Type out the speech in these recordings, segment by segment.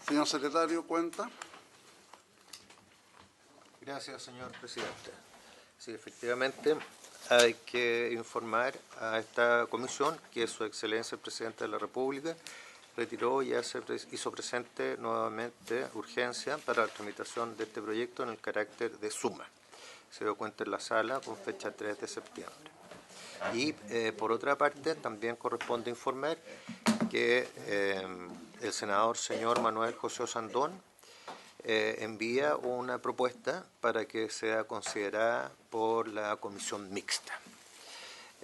Señor secretario, cuenta. Gracias, señor presidente. Sí, efectivamente, hay que informar a esta comisión que Su Excelencia el Presidente de la República retiró y hizo presente nuevamente urgencia para la tramitación de este proyecto en el carácter de suma. Se dio cuenta en la sala con fecha 3 de septiembre. Y por otra parte, también corresponde informar que el senador señor Manuel José Osandón envía una propuesta para que sea considerada por la comisión mixta.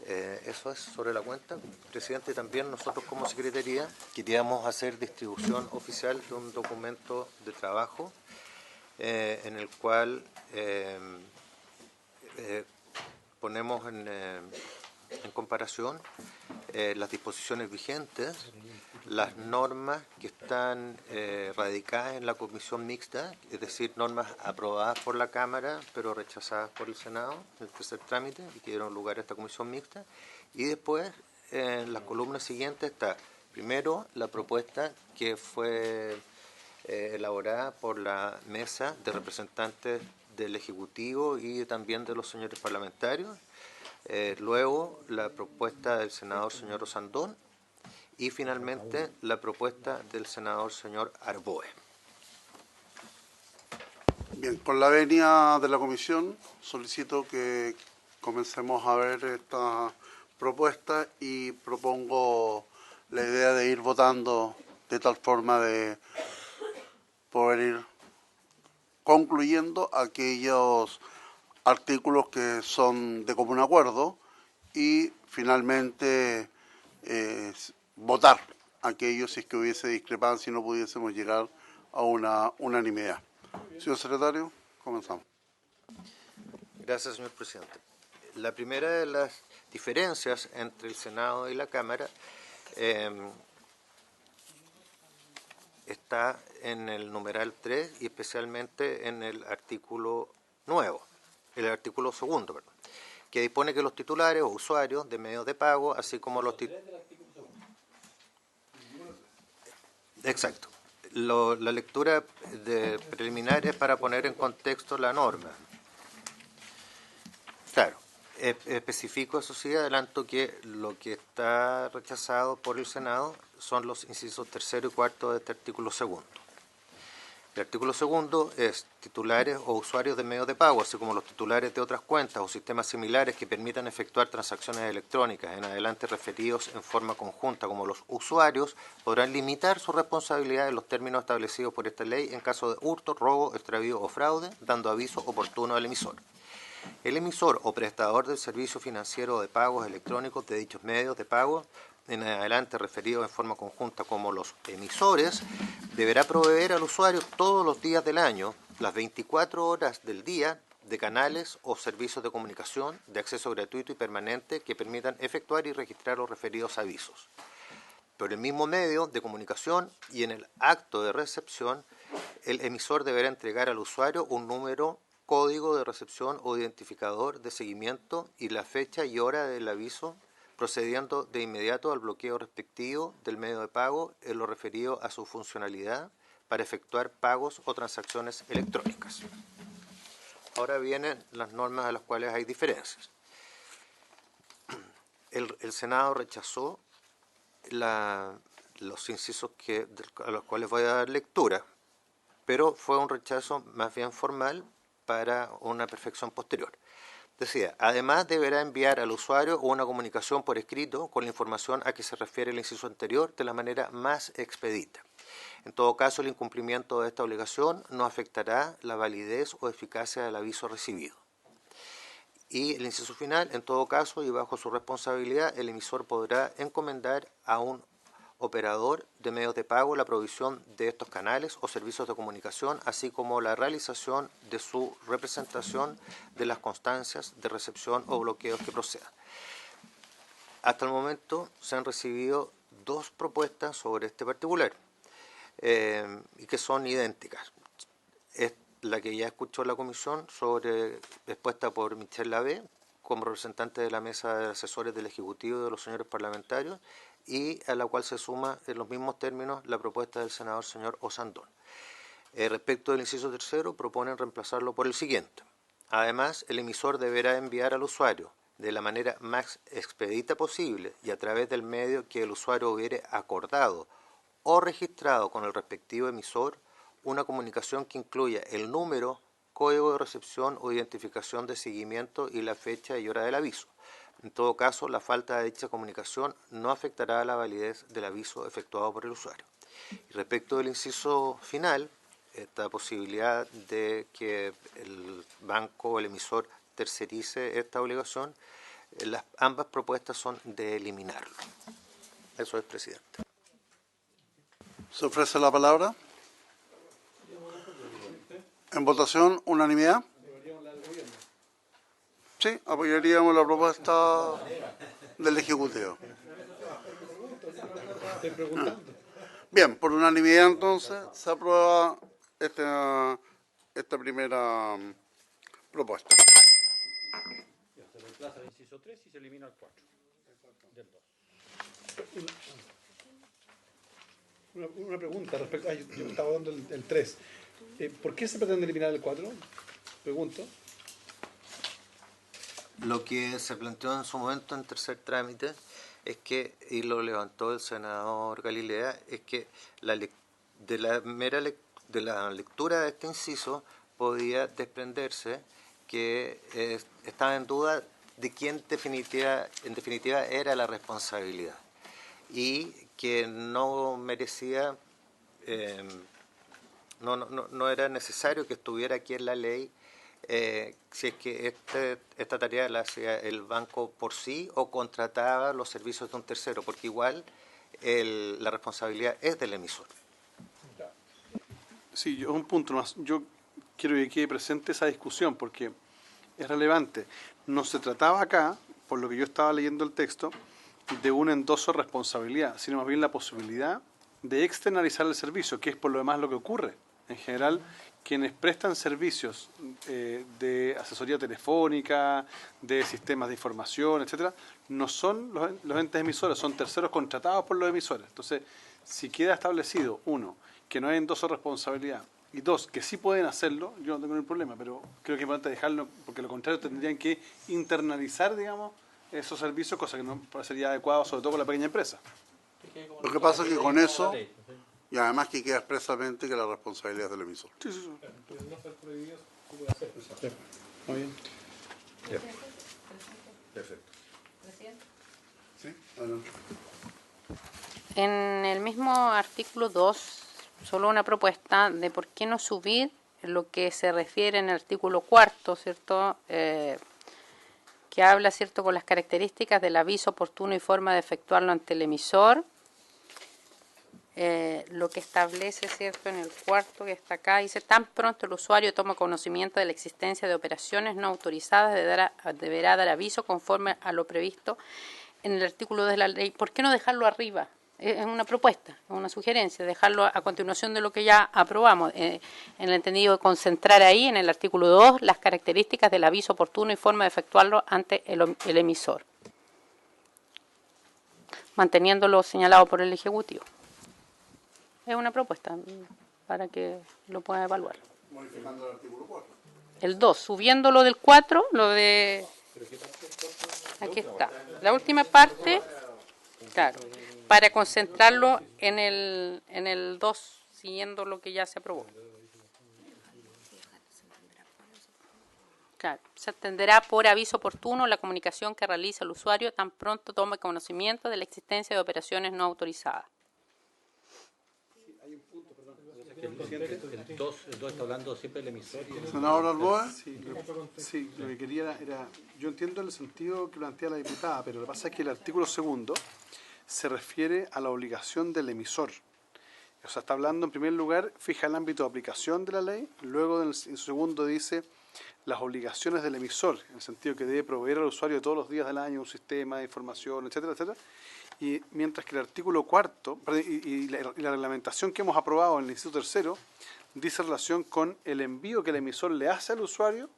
Eso es sobre la cuenta, presidente. También nosotros como secretaría queríamos hacer distribución oficial de un documento de trabajo en el cual ponemos en comparación las disposiciones vigentes, las normas que están radicadas en la comisión mixta, es decir, normas aprobadas por la Cámara pero rechazadas por el Senado en el tercer trámite y que dieron lugar a esta comisión mixta, y después en las columnas siguientes está primero la propuesta que fue elaborada por la mesa de representantes del Ejecutivo y también de los señores parlamentarios, luego la propuesta del senador señor Osandón y finalmente la propuesta del senador señor Arboe. Bien, con la venia de la comisión solicito que comencemos a ver esta propuesta y propongo la idea de ir votando de tal forma de poder ir concluyendo aquellos artículos que son de común acuerdo y finalmente votar aquellos si es que hubiese discrepancia y no pudiésemos llegar a una unanimidad. Señor secretario, comenzamos. Gracias, señor presidente. La primera de las diferencias entre el Senado y la Cámara está en el numeral 3 y especialmente en el artículo nuevo, el artículo segundo, perdón, que dispone que los titulares o usuarios de medios de pago, así como los Exacto. La lectura preliminar es para poner en contexto la norma. Claro, especifico, eso sí, adelanto que lo que está rechazado por el Senado son los incisos tercero y cuarto de este artículo segundo. El artículo segundo es titulares o usuarios de medios de pago, así como los titulares de otras cuentas o sistemas similares que permitan efectuar transacciones electrónicas en adelante referidos en forma conjunta como los usuarios, podrán limitar su responsabilidad en los términos establecidos por esta ley en caso de hurto, robo, extravío o fraude, dando aviso oportuno al emisor. El emisor o prestador del servicio financiero de pagos electrónicos de dichos medios de pago en adelante referidos en forma conjunta como los emisores, deberá proveer al usuario todos los días del año, las 24 horas del día, de canales o servicios de comunicación de acceso gratuito y permanente que permitan efectuar y registrar los referidos avisos. Por el mismo medio de comunicación y en el acto de recepción, el emisor deberá entregar al usuario un número, código de recepción o identificador de seguimiento y la fecha y hora del aviso, procediendo de inmediato al bloqueo respectivo del medio de pago en lo referido a su funcionalidad para efectuar pagos o transacciones electrónicas. Ahora vienen las normas a las cuales hay diferencias. El Senado rechazó los incisos a los cuales voy a dar lectura, pero fue un rechazo más bien formal para una perfección posterior. Decía, además deberá enviar al usuario una comunicación por escrito con la información a que se refiere el inciso anterior de la manera más expedita. En todo caso, el incumplimiento de esta obligación no afectará la validez o eficacia del aviso recibido. Y el inciso final, en todo caso y bajo su responsabilidad, el emisor podrá encomendar a un operador de medios de pago la provisión de estos canales o servicios de comunicación, así como la realización de su representación de las constancias de recepción o bloqueos que procedan. Hasta el momento se han recibido dos propuestas sobre este particular y que son idénticas. Es la que ya escuchó la comisión, expuesta por Michel Lavé, como representante de la mesa de asesores del Ejecutivo y de los señores parlamentarios, y a la cual se suma en los mismos términos la propuesta del senador señor Osandón. Respecto del inciso tercero, proponen reemplazarlo por el siguiente. Además, el emisor deberá enviar al usuario de la manera más expedita posible y a través del medio que el usuario hubiere acordado o registrado con el respectivo emisor una comunicación que incluya el número, código de recepción o identificación de seguimiento y la fecha y hora del aviso. En todo caso, la falta de dicha comunicación no afectará a la validez del aviso efectuado por el usuario. Y respecto del inciso final, esta posibilidad de que el banco o el emisor tercerice esta obligación, ambas propuestas son de eliminarlo. Eso es, presidente. ¿Se ofrece la palabra? En votación, unanimidad. Sí, apoyaríamos la propuesta del Ejecutivo. Bien, por unanimidad entonces se aprueba esta primera propuesta. Se reemplaza el inciso 3 y se elimina el 4 del 2. Una pregunta respecto a... yo estaba dando el 3. ¿Por qué se pretende eliminar el 4? Pregunto. Lo que se planteó en su momento en tercer trámite es que, y lo levantó el senador Galilea, es que de la lectura de este inciso podía desprenderse que estaba en duda de quién en definitiva era la responsabilidad y que no merecía, no era necesario que estuviera aquí en la ley si es que esta tarea la hacía el banco por sí o contrataba los servicios de un tercero, porque igual la responsabilidad es del emisor. Sí, un punto más. Yo quiero que quede presente esa discusión porque es relevante. No se trataba acá, por lo que yo estaba leyendo el texto, de un endoso de responsabilidad, sino más bien la posibilidad de externalizar el servicio, que es por lo demás lo que ocurre. En general, quienes prestan servicios de asesoría telefónica, de sistemas de información, etcétera, no son los entes emisores, son terceros contratados por los emisores. Entonces, si queda establecido, uno, que no hay endoso de responsabilidad, y dos, que sí pueden hacerlo, yo no tengo ningún problema, pero creo que es importante dejarlo, porque lo contrario tendrían que internalizar, digamos, esos servicios, cosa que no parecería adecuado, sobre todo con la pequeña empresa. Lo que pasa es que con eso, y además que queda expresamente que la responsabilidad es del emisor. Sí, sí, sí. Muy bien. Perfecto. ¿Sí? Adelante. En el mismo artículo 2, solo una propuesta de por qué no subir lo que se refiere en el artículo 4, ¿cierto? Que habla, ¿cierto?, con las características del aviso oportuno y forma de efectuarlo ante el emisor. Lo que establece, ¿cierto?, en el cuarto que está acá, dice: tan pronto el usuario toma conocimiento de la existencia de operaciones no autorizadas, deberá dar aviso conforme a lo previsto en el artículo 2 de la ley. ¿Por qué no dejarlo arriba? Es una propuesta, es una sugerencia, dejarlo a continuación de lo que ya aprobamos, en el entendido de concentrar ahí, en el artículo 2, las características del aviso oportuno y forma de efectuarlo ante el emisor, manteniendo lo señalado por el Ejecutivo. Es una propuesta para que lo puedan evaluar. Modificando el artículo 4. El 2, subiéndolo del 4, lo de... Aquí está. La última parte, claro, para concentrarlo en el 2, siguiendo lo que ya se aprobó. Claro, se atenderá por aviso oportuno la comunicación que realiza el usuario tan pronto tome conocimiento de la existencia de operaciones no autorizadas. El 2 está hablando siempre del emisor. Senador Alboa. Sí, lo que quería era... Yo entiendo el sentido que plantea la diputada, pero lo que pasa es que el artículo segundo se refiere a la obligación del emisor. O sea, está hablando en primer lugar, fija el ámbito de aplicación de la ley, luego en segundo dice las obligaciones del emisor, en el sentido que debe proveer al usuario todos los días del año un sistema de información, etcétera, etcétera. Y mientras que el artículo cuarto y la reglamentación que hemos aprobado en el inciso tercero dice relación con el envío que el emisor le hace al usuario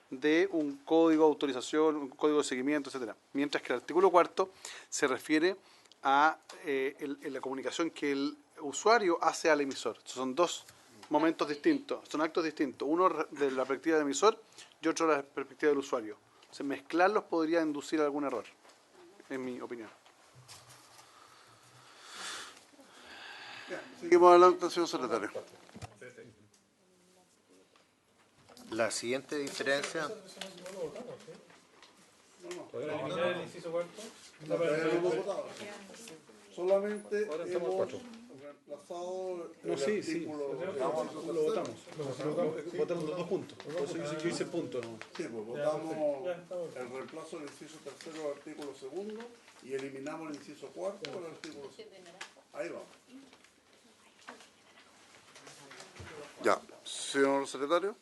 de un código de autorización, un código de seguimiento, etcétera. Mientras que el artículo cuarto se refiere a la comunicación que el usuario hace al emisor. Son dos momentos distintos, son actos distintos. Uno de la perspectiva del emisor y otro de la perspectiva del usuario. Entonces, mezclarlos podría inducir a algún error, en mi opinión. Seguimos adelante, señor secretario. La siguiente diferencia, Solamente hemos reemplazado No, sí. Lo votamos. Votamos los dos puntos. Por eso yo hice el punto, ¿no? Sí, pues votamos el reemplazo del inciso tercero al artículo segundo y eliminamos el inciso cuarto del artículo segundo. Ahí vamos. Ya, señor secretario.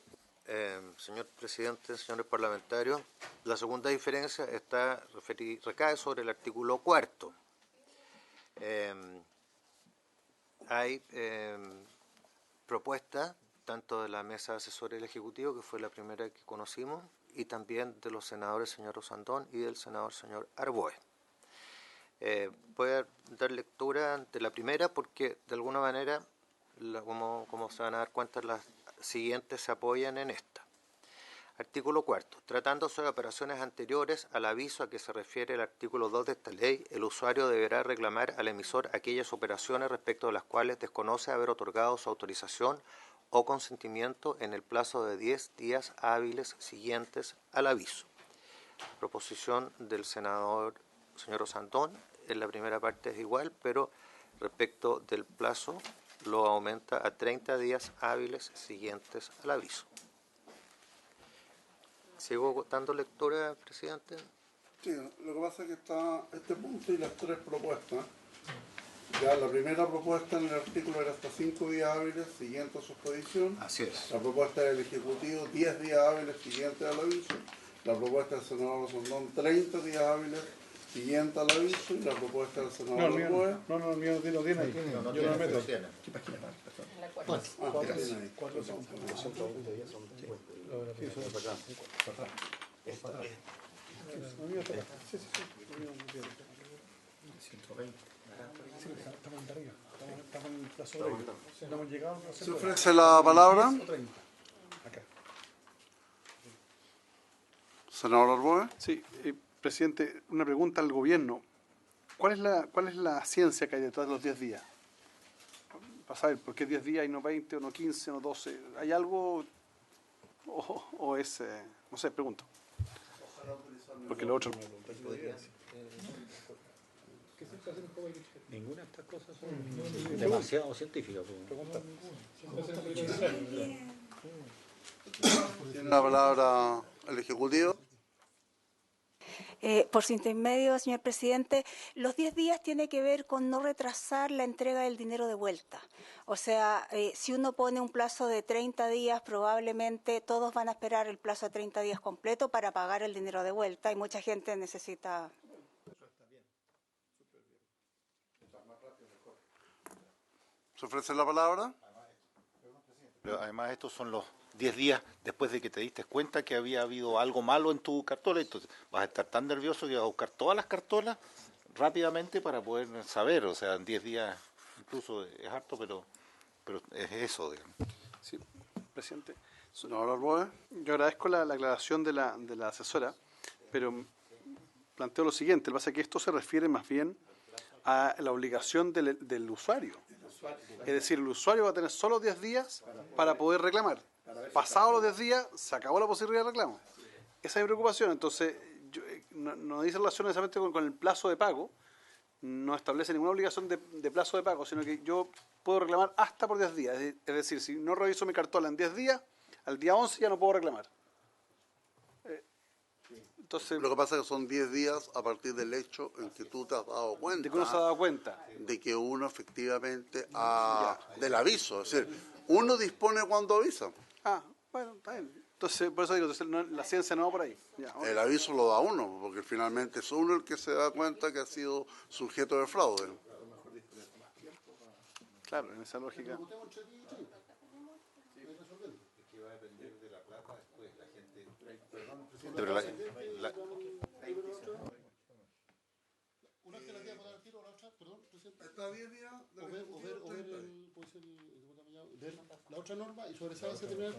señor presidente, señores parlamentarios, la segunda diferencia recae sobre el artículo cuarto. Hay propuestas tanto de la mesa asesora del Ejecutivo, que fue la primera que conocimos, y también de los senadores señor Osandón y del senador señor Arboe. Voy a dar lectura de la primera porque de alguna manera, como se van a dar cuenta, las siguientes se apoyan en esta. Artículo cuarto. Tratándose de operaciones anteriores al aviso a que se refiere el artículo 2 de esta ley, el usuario deberá reclamar al emisor aquellas operaciones respecto de las cuales desconoce haber otorgado su autorización o consentimiento en el plazo de 10 días hábiles siguientes al aviso. Proposición del senador señor Osandón. En la primera parte es igual, pero respecto del plazo lo aumenta a 30 días hábiles siguientes al aviso. ¿Sigo dando lectura, presidente? Sí, lo que pasa es que está este punto y las tres propuestas. Ya la primera propuesta en el artículo era hasta 5 días hábiles siguientes a su expedición. Así es. La propuesta del Ejecutivo, 10 días hábiles siguientes al aviso. La propuesta del senador Osandón, 30 días hábiles siguientes al aviso. Y la propuesta del senador No, el Arboe. mío no tiene ahí. Yo no me meto. Tiene ahí. Estamos de arriba. Estamos en el plazo de ello. No hemos llegado a ¿Se ofrece la palabra? 30. Acá. Senador Arboe. Sí, presidente, una pregunta al gobierno. ¿Cuál es la ciencia que hay detrás de los 10 días? Para saber por qué 10 días y no 20, o no 15, o no 12. ¿Hay algo o es, no sé, pregunto? Porque lo otro... Ninguna de estas cosas son demasiado científicas. Tiene la palabra el Ejecutivo. Por su intermedio, señor presidente, los 10 días tiene que ver con no retrasar la entrega del dinero de vuelta. O sea, si uno pone un plazo de 30 días, probablemente todos van a esperar el plazo de 30 días completo para pagar el dinero de vuelta y mucha gente necesita... ¿Se ofrece la palabra? Pero además estos son los 10 días después de que te diste cuenta que había habido algo malo en tu cartola, entonces vas a estar tan nervioso que vas a buscar todas las cartolas rápidamente para poder saber, o sea, en 10 días incluso es harto, pero es eso, digamos. Sí, presidente. Senador Arboe. Yo agradezco la aclaración de la asesora, pero planteo lo siguiente. Lo que pasa es que esto se refiere más bien a la obligación del usuario. Es decir, el usuario va a tener solo 10 días para poder reclamar. Pasados los 10 días, se acabó la posibilidad de reclamo. Esa es mi preocupación. Entonces, no dice relación necesariamente con el plazo de pago, no establece ninguna obligación de plazo de pago, sino que yo puedo reclamar hasta por 10 días. Es decir, si no reviso mi cartola en 10 días, al día 11 ya no puedo reclamar. Entonces, Lo que pasa es que son 10 días a partir del hecho en que tú te has dado cuenta. de que uno se ha dado cuenta. De que uno efectivamente del aviso. Es decir, uno dispone cuando avisa. Ah, bueno, está bien. Entonces, por eso digo, la ciencia no va por ahí. Ya, El aviso lo da uno, porque finalmente es uno el que se da cuenta que ha sido sujeto de fraude. claro, en esa lógica. Pero Una alternativa para el tiro o la otra, perdón, presidente. Está 10 días del Ejecutivo, 30 días. ver la otra norma y sobre esa base terminar.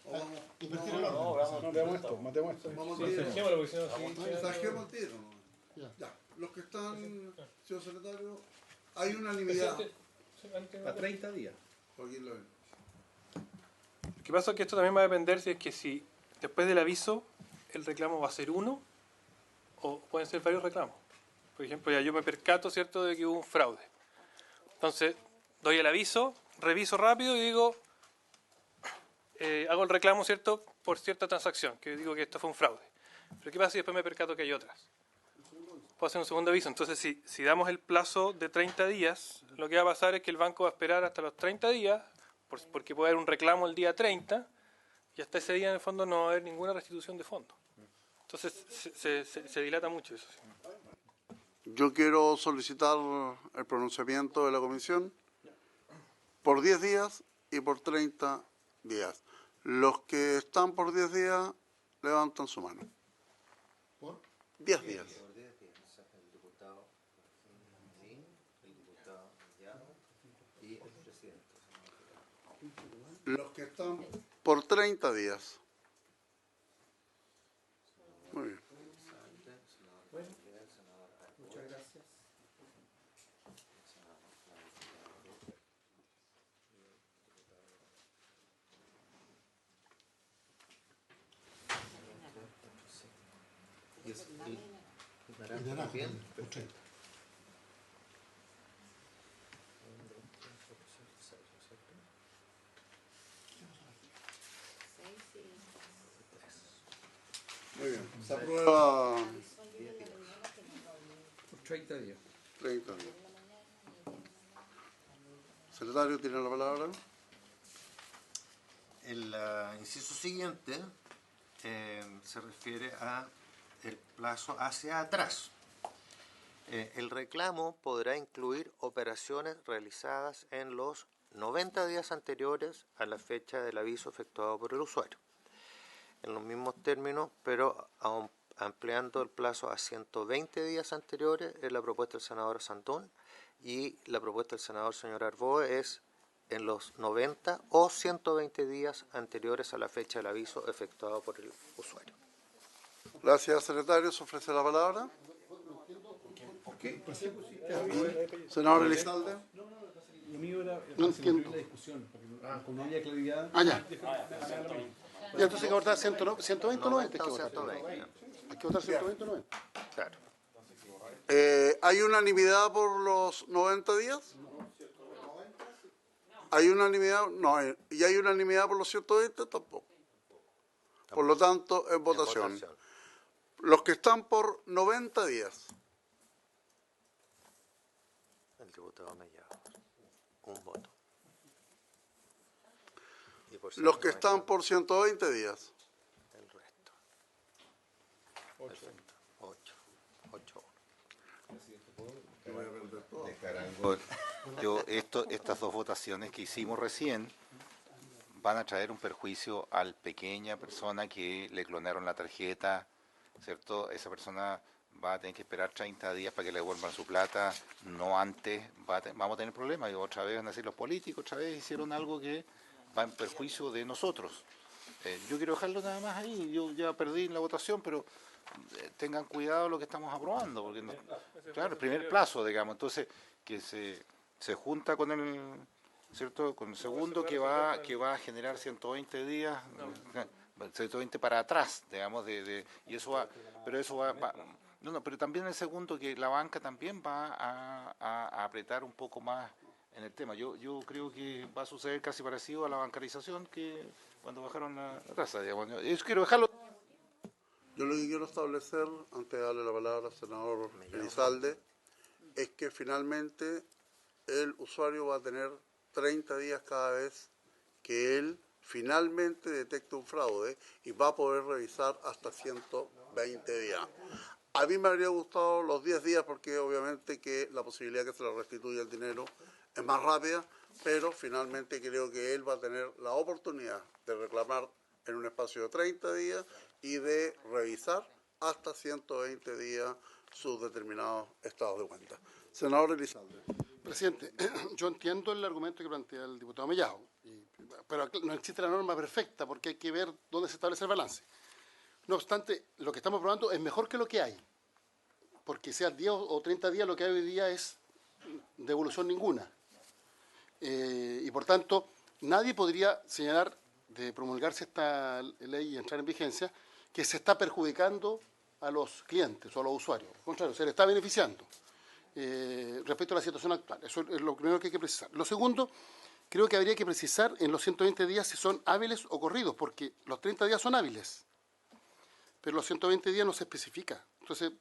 O vamos, Invertir el orden. No, veamos esto, matemos esto. vamos Sí, al tiro. dejémoslo, porque si no, sí, Sajemos el tiro, ¿no? Ya. Ya, los que están, señor secretario, hay unanimidad. A 30 días. Joaquín Lavín. Lo que pasa es que esto también va a depender si es que si después del aviso el reclamo va a ser uno o pueden ser varios reclamos. Por ejemplo, ya yo me percato, ¿cierto?, de que hubo un fraude. Entonces, doy el aviso, reviso rápido y digo, hago el reclamo, ¿cierto?, por cierta transacción, que digo que esto fue un fraude. Pero ¿qué pasa si después me percato que hay otras? Puedo hacer un segundo aviso. Entonces, si damos el plazo de 30 días, lo que va a pasar es que el banco va a esperar hasta los 30 días, porque puede haber un reclamo el día 30, y hasta ese día en el fondo no va a haber ninguna restitución de fondos. Entonces se dilata mucho eso. Yo quiero solicitar el pronunciamiento de la comisión por 10 días y por 30 días. Los que están por 10 días, levantan su mano. ¿Por? 10 días. El diputado Martín, el diputado Llano y el presidente. Los que están por 30 días. Muy bien. Muchas gracias. Y naranja también, por 30. Muy bien. Se aprueba Por 30 días. 30 días. Secretario, tiene la palabra. El inciso siguiente se refiere a el plazo hacia atrás. El reclamo podrá incluir operaciones realizadas en los 90 días anteriores a la fecha del aviso efectuado por el usuario. En los mismos términos, pero ampliando el plazo a 120 días anteriores, es la propuesta del senador Santón, y la propuesta del senador señor Arboe es en los 90 o 120 días anteriores a la fecha del aviso efectuado por el usuario. Gracias, secretario. Se ofrece la palabra. Senador Elizalde. Lo mío era No entiendo. la discusión, porque como no había claridad. Ah, ya. Ya, entonces hay que votar 120 o 90. Hay que 90 o votar. 120. Hay que votar 120 o 90. Claro. ¿Hay unanimidad por los 90 días? ¿Hay unanimidad? No. ¿Y hay unanimidad por los 120? Tampoco. Por lo tanto, en votación. Los que están por 90 días. El diputado Mellado. Un voto. Y por Los que 120, están por 120 días. el resto. Perfecto. 8. 8. Estas dos votaciones que hicimos recién van a traer un perjuicio al pequeña persona que le clonaron la tarjeta, ¿cierto? Esa persona va a tener que esperar 30 días para que le devuelvan su plata, no antes, vamos a tener problemas. Y otra vez van a decir los políticos, otra vez hicieron algo que va en perjuicio de nosotros. Yo quiero dejarlo nada más ahí, yo ya perdí la votación, pero tengan cuidado lo que estamos aprobando, porque claro, el primer plazo, digamos, entonces que se junta con el, ¿cierto?, con el segundo que va a generar 120 días, 120 para atrás, digamos, y eso va, pero eso va no, pero también el segundo, que la banca también va a apretar un poco más en el tema. Yo creo que va a suceder casi parecido a la bancarización que cuando bajaron la tasa, digamos. Yo quiero dejarlo. Yo lo que quiero establecer, antes de darle la palabra al senador Elizalde, es que finalmente el usuario va a tener 30 días cada vez que él finalmente detecte un fraude y va a poder revisar hasta 120 días. A mí me habría gustado los 10 días porque obviamente que la posibilidad que se le restituya el dinero es más rápida, pero finalmente creo que él va a tener la oportunidad de reclamar en un espacio de 30 días y de revisar hasta 120 días sus determinados estados de cuenta. Senador Elizalde. Presidente, yo entiendo el argumento que plantea el diputado Mellado, pero no existe la norma perfecta porque hay que ver dónde se establece el balance. No obstante, lo que estamos probando es mejor que lo que hay, porque sea 10 o 30 días, lo que hay hoy día es devolución ninguna. Y por tanto, nadie podría señalar, de promulgarse esta ley y entrar en vigencia, que se está perjudicando a los clientes o a los usuarios. Al contrario, se le está beneficiando respecto a la situación actual. Eso es lo primero que hay que precisar. Lo segundo, creo que habría que precisar en los 120 días si son hábiles o corridos, porque los 30 días son hábiles, pero los 120 días no se especifica. Entonces,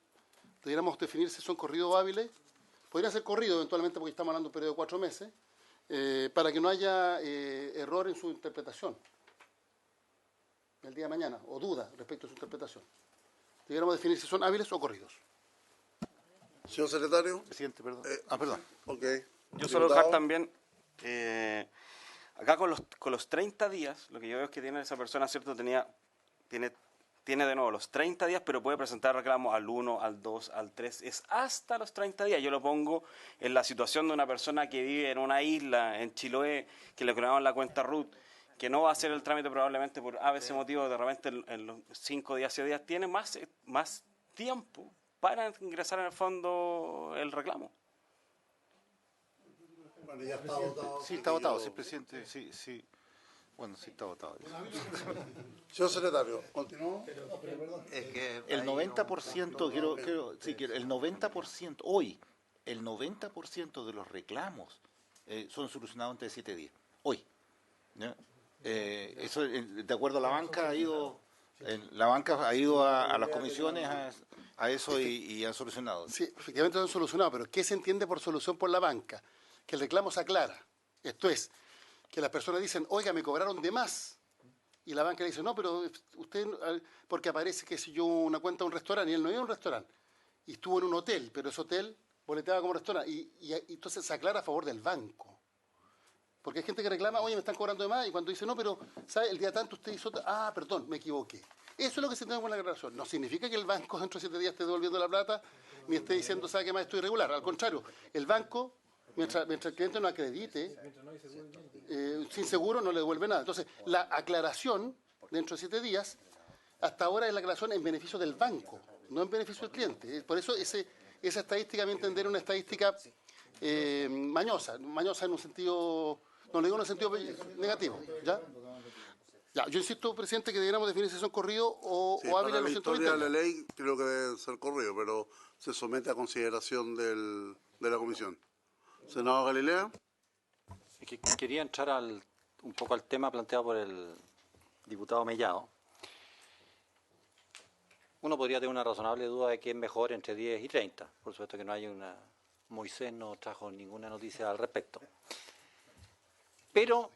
deberíamos definir si son corridos o hábiles. Podría ser corrido eventualmente porque estamos hablando de un periodo de 4 meses, para que no haya error en su interpretación el día de mañana, o duda respecto a su interpretación. Deberíamos definir si son hábiles o corridos. Señor secretario. Presidente, perdón. Perdón. Ok. Yo solo dejar también, acá con los 30 días, lo que yo veo es que tiene esa persona, ¿cierto? Tiene de nuevo los 30 días, pero puede presentar reclamos al 1, al 2, al 3, es hasta los 30 días. Yo lo pongo en la situación de una persona que vive en una isla, en Chiloé, que le crearon la cuenta RUT, que no va a hacer el trámite probablemente por a veces motivo, de repente en los 5 días, 6 días, tiene más tiempo para ingresar en el fondo el reclamo. Bueno, ya está votado. Sí, está votado, sí, presidente, sí. Bueno, sí está votado. Señor secretario, continúo. Es que El 90%, el 90%, hoy, el 90% de los reclamos son solucionados antes de 7 días. Hoy. ¿Ya? Eso, de acuerdo a la banca, la banca ha ido a las comisiones a eso y han solucionado. Sí, efectivamente lo han solucionado, pero ¿qué se entiende por solución por la banca? Que el reclamo se aclara. Esto es, que las personas dicen, oiga, me cobraron de más. Y la banca le dice, no, pero usted, porque aparece que si yo una cuenta de un restaurante, y él no iba a un restaurante, y estuvo en un hotel, pero ese hotel boleteaba como restaurante, y entonces se aclara a favor del banco. Porque hay gente que reclama, oye, me están cobrando de más, y cuando dice, no, pero, ¿sabe? El día tanto usted hizo, perdón, me equivoqué. Eso es lo que se entiende con la aclaración. No significa que el banco dentro de 7 días esté devolviendo la plata, ni esté diciendo, ¿sabe qué más? Estoy irregular. Al contrario, el banco, mientras el cliente no acredite, sin seguro no le devuelve nada. Entonces, la aclaración dentro de 7 días, hasta ahora es la aclaración en beneficio del banco, no en beneficio del cliente. Por eso esa estadística, a mi entender, es una estadística mañosa en un sentido, no lo digo en un sentido negativo. ¿Ya? Yo insisto, presidente, que deberíamos definir si son corridos o hábiles a los 120 días. La ley creo que debe ser corrido, pero se somete a consideración de la comisión. Senador Galilea. Quería entrar un poco al tema planteado por el diputado Mellado. Uno podría tener una razonable duda de que es mejor entre 10 y 30. Por supuesto que no hay una... Moisés no trajo ninguna noticia al respecto. Pero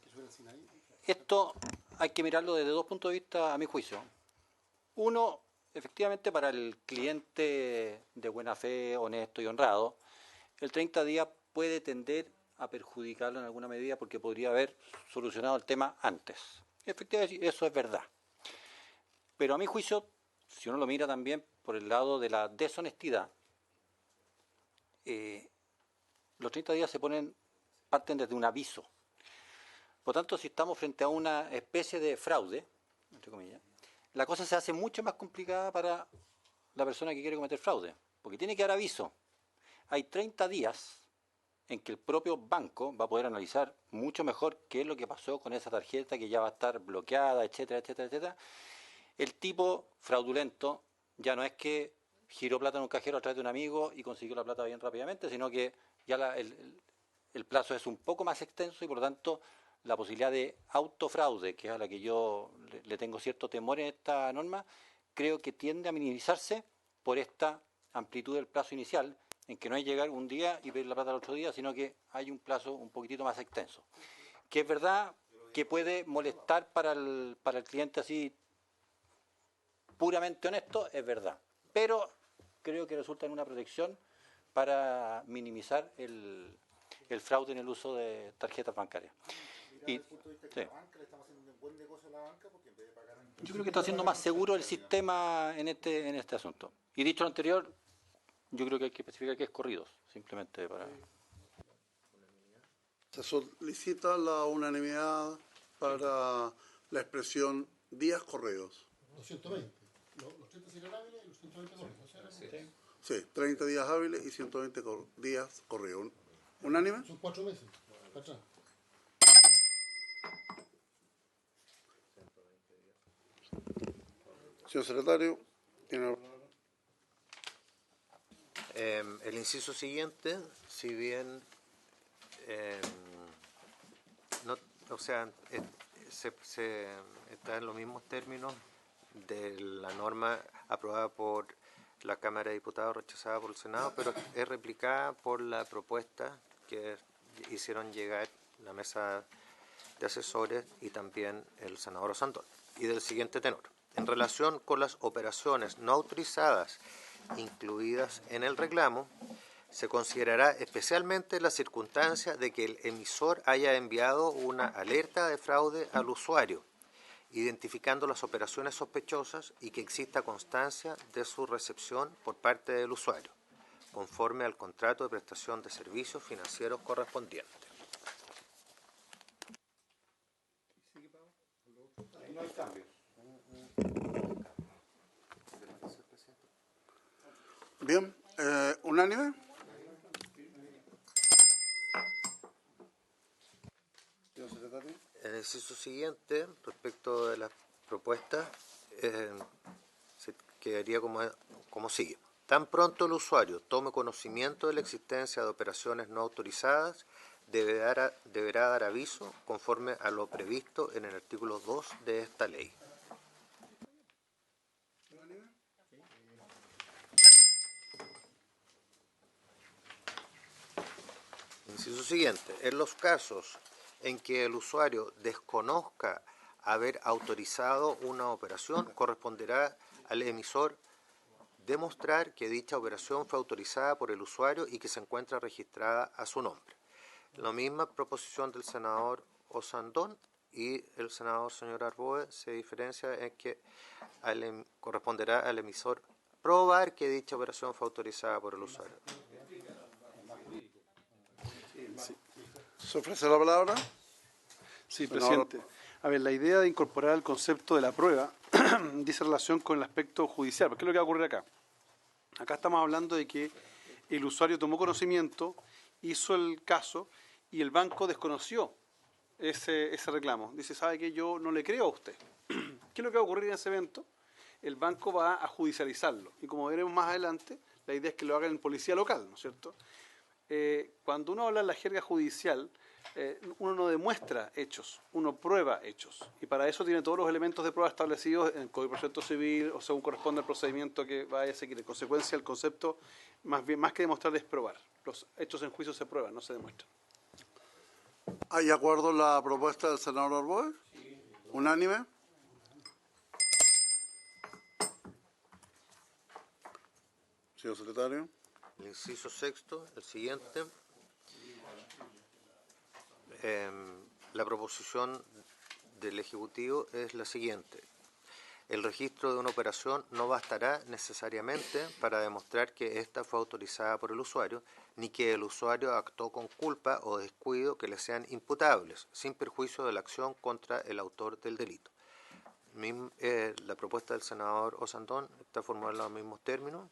esto hay que mirarlo desde 2 puntos de vista, a mi juicio. Uno, efectivamente, para el cliente de buena fe, honesto y honrado, el 30 días puede tender a perjudicarlo en alguna medida porque podría haber solucionado el tema antes. Efectivamente, eso es verdad. Pero a mi juicio, si uno lo mira también por el lado de la deshonestidad, los 30 días parten desde un aviso. Por tanto, si estamos frente a una especie de fraude, entre comillas, la cosa se hace mucho más complicada para la persona que quiere cometer fraude, porque tiene que dar aviso. Hay 30 días en que el propio banco va a poder analizar mucho mejor qué es lo que pasó con esa tarjeta que ya va a estar bloqueada, etcétera, etcétera, etcétera. El tipo fraudulento ya no es que giró plata en un cajero a través de un amigo y consiguió la plata bien rápidamente, sino que ya el plazo es un poco más extenso y por lo tanto la posibilidad de autofraude, que es a la que yo le tengo cierto temor en esta norma, creo que tiende a minimizarse por esta amplitud del plazo inicial, en que no hay llegar un día y pedir la plata al otro día, sino que hay un plazo un poquitito más extenso. Que es verdad que puede molestar para el cliente así puramente honesto, es verdad. Pero creo que resulta en una protección para minimizar el fraude en el uso de tarjetas bancarias. Y, sí. Yo creo que está haciendo más seguro el sistema en este asunto. Y dicho lo anterior, yo creo que hay que especificar que es corridos, simplemente para... Se solicita la unanimidad para la expresión días corridos. Los 120. Los 30 serían hábiles y los 120 corridos. Sí, 30 días hábiles y 120 días corridos. ¿Unánime? Son 4 meses. Para atrás. Señor secretario, tiene la palabra. El inciso siguiente, si bien no, o sea, está en los mismos términos de la norma aprobada por la Cámara de Diputados, rechazada por el Senado, pero es replicada por la propuesta que hicieron llegar la mesa de asesores y también el senador Osandón, y del siguiente tenor. En relación con las operaciones no autorizadas incluidas en el reclamo, se considerará especialmente la circunstancia de que el emisor haya enviado una alerta de fraude al usuario, identificando las operaciones sospechosas y que exista constancia de su recepción por parte del usuario, conforme al contrato de prestación de servicios financieros correspondiente. No hay cambios. Bien, ¿unánime? Señor secretario. En el inciso siguiente, respecto de las propuestas, se quedaría como sigue. Tan pronto el usuario tome conocimiento de la existencia de operaciones no autorizadas, deberá dar aviso conforme a lo previsto en el artículo 2 de esta ley. Inciso siguiente. En los casos en que el usuario desconozca haber autorizado una operación, corresponderá al emisor demostrar que dicha operación fue autorizada por el usuario y que se encuentra registrada a su nombre. La misma proposición del senador Osandón y el senador señor Arboe se diferencia en que corresponderá al emisor probar que dicha operación fue autorizada por el usuario. ¿Se ofrece la palabra? Sí, Senador. presidente. A ver, la idea de incorporar el concepto de la prueba dice relación con el aspecto judicial. ¿Qué es lo que va a ocurrir acá? Acá estamos hablando de que el usuario tomó conocimiento, hizo el caso y el banco desconoció ese reclamo. Dice, ¿sabe qué? Yo no le creo a usted. ¿Qué es lo que va a ocurrir en ese evento? El banco va a judicializarlo. Y como veremos más adelante, la idea es que lo haga en policía local, ¿no es cierto? Cuando uno habla en la jerga judicial, uno no demuestra hechos, uno prueba hechos. Y para eso tiene todos los elementos de prueba establecidos en el Código de Procedimiento Civil o según corresponde al procedimiento que vaya a seguir. En consecuencia, el concepto, más que demostrar, es probar. Los hechos en juicio se prueban, no se demuestran. ¿Hay acuerdo en la propuesta del senador Arboe? Sí. ¿Unánime? Señor secretario. El inciso sexto, el siguiente. La proposición del Ejecutivo es la siguiente. El registro de una operación no bastará necesariamente para demostrar que ésta fue autorizada por el usuario, ni que el usuario actuó con culpa o descuido que le sean imputables, sin perjuicio de la acción contra el autor del delito. La propuesta del senador Osandón está formulada en los mismos términos,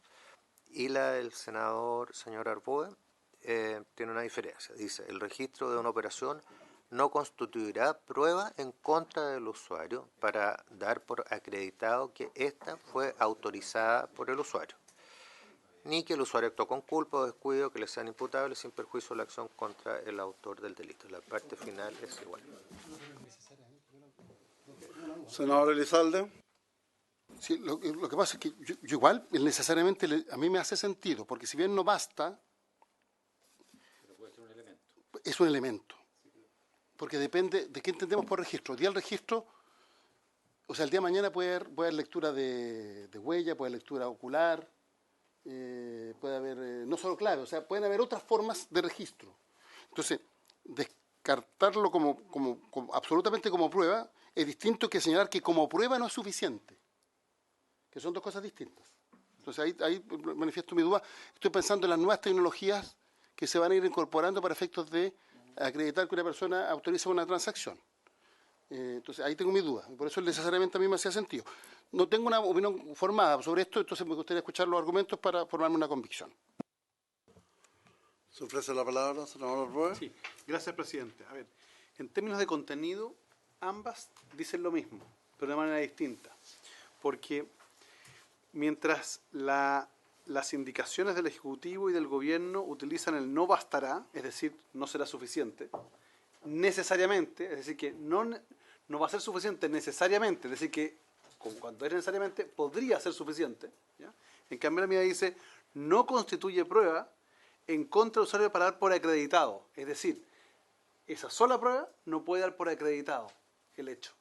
y la del senador señor Arboe tiene una diferencia. Dice, el registro de una operación no constituirá prueba en contra del usuario para dar por acreditado que ésta fue autorizada por el usuario, ni que el usuario actuó con culpa o descuido que le sean imputables sin perjuicio de la acción contra el autor del delito. La parte final es igual. Senador Elizalde. Sí, lo que pasa es que yo igual necesariamente a mí me hace sentido, porque si bien no basta, es un elemento. Porque depende de qué entendemos por registro. El día del registro, o sea, el día de mañana puede haber lectura de huella, puede haber lectura ocular, puede haber, no solo clave, o sea, pueden haber otras formas de registro. Entonces, descartarlo absolutamente como prueba es distinto que señalar que como prueba no es suficiente, que son dos cosas distintas. Entonces ahí manifiesto mi duda. Estoy pensando en las nuevas tecnologías que se van a ir incorporando para efectos de acreditar que una persona autoriza una transacción. Entonces ahí tengo mi duda. Por eso necesariamente a mí me hacía sentido. No tengo una opinión formada sobre esto, entonces me gustaría escuchar los argumentos para formarme una convicción. Se ofrece la palabra, senador Arboe. Sí, gracias, presidente. A ver, en términos de contenido, ambas dicen lo mismo, pero de manera distinta. Porque mientras las indicaciones del Ejecutivo y del Gobierno utilizan el no bastará, es decir, no será suficiente, necesariamente, es decir, que no va a ser suficiente necesariamente, es decir, que cuando es necesariamente podría ser suficiente, ¿ya? En cambio la mía dice, no constituye prueba en contra del usuario para dar por acreditado, es decir, esa sola prueba no puede dar por acreditado el hecho.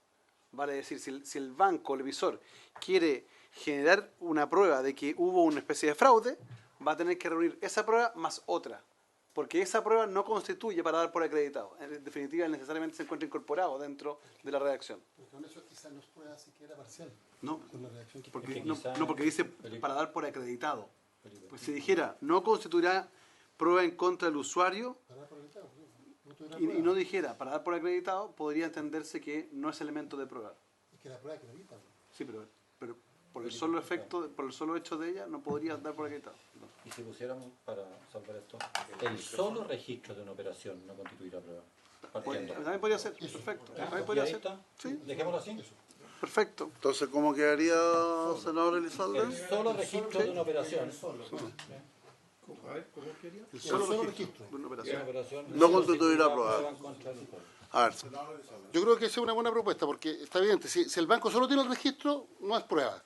Vale decir, si el banco, el emisor, quiere generar una prueba de que hubo una especie de fraude, va a tener que reunir esa prueba más otra, porque esa prueba no constituye para dar por acreditado. En definitiva, necesariamente se encuentra incorporado dentro de la redacción. Porque con eso quizás no es prueba siquiera parcial. No, Con la redacción que porque dice para dar por acreditado. Pues si dijera, no constituirá prueba en contra del usuario, y no dijera para dar por acreditado, podría entenderse que no es elemento de prueba. Es que la prueba acredita. Sí, pero por el solo efecto, por el solo hecho de ella, no podría dar por acreditado. No. Y si pusiéramos, para salvar esto, el solo registro de una operación no constituirá prueba. Partiendo. También podría ser, perfecto. También podría ser. Sí, Dejémoslo así. perfecto. Entonces, ¿cómo quedaría, senador Elizalde? El solo registro de una operación. El solo registro de una Una operación. operación No constituirá prueba. en contra del usuario. A ver, Yo creo que esa es una buena propuesta, porque está evidente, si el banco solo tiene el registro, no es prueba.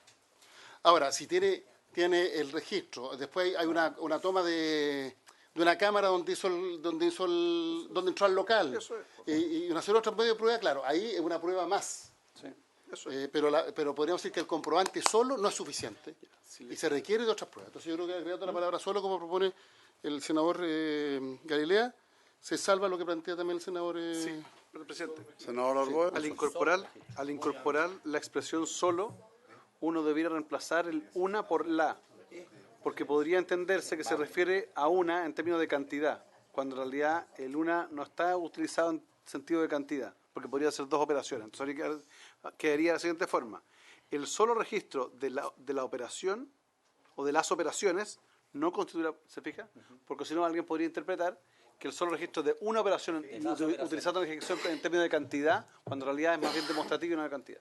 Ahora, si tiene el registro, después hay una toma de una cámara donde entró al local, Eso es. y una serie de otros medios de prueba, claro, ahí es una prueba más. Sí, eso es. Pero podríamos decir que el comprobante solo no es suficiente y se requiere de otras pruebas. Entonces yo creo que agregando la palabra solo, como propone el senador Galilea, se salva lo que plantea también el senador... Sí, pero, presidente. senador Arboe. Al incorporar la expresión solo, uno debiera reemplazar el una por la, porque podría entenderse que se refiere a una en términos de cantidad, cuando en realidad el una no está utilizado en sentido de cantidad, porque podría ser dos operaciones. Entonces quedaría de la siguiente forma: el solo registro de la operación o de las operaciones no constituirá, ¿se fija? Porque si no alguien podría interpretar que el solo registro de una operación utilizando la ejecución en términos de cantidad, cuando en realidad es más bien demostrativo y no de cantidad.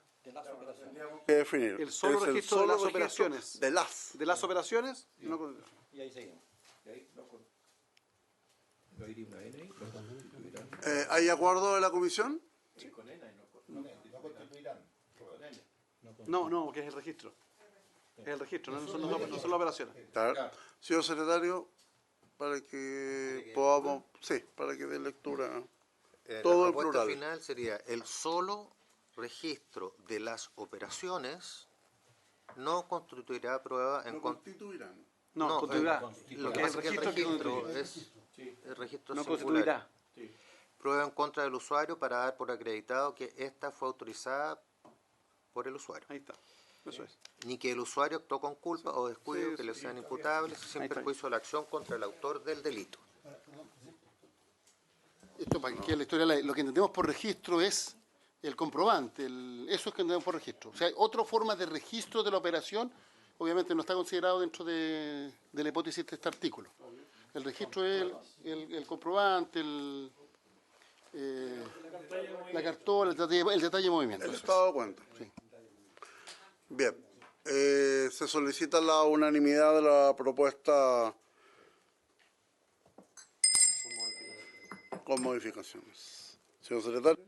Que definir. El solo Es registro de las operaciones. De las operaciones, no con- Y ahí seguimos. ¿Hay acuerdo de la comisión? No, que es el registro. Es el registro, no son las operaciones. Claro. Señor secretario, para que podamos, para que dé lectura todo la el propuesta plural. final sería el solo registro de las operaciones no constituirá prueba en contra. Constituirán. No, constituirá. Lo que pasa es que el registro es el registro No singular. constituirá. Prueba en contra del usuario para dar por acreditado que ésta fue autorizada por el usuario. Ahí está. Eso es. Ni que el usuario actuó con culpa o descuido Sí, que le sí. sean imputables sin Ahí está. perjuicio de la acción contra el autor del delito. Esto para que la historia, lo que entendemos por registro es el comprobante, eso es que entendemos por registro. O sea, hay otra forma de registro de la operación, obviamente no está considerado dentro de la hipótesis de este artículo. El registro es el comprobante, la cartola, el detalle de movimiento. El eso es. estado de cuenta. Sí. Bien. Se solicita la unanimidad de la propuesta con modificaciones. Señor secretario.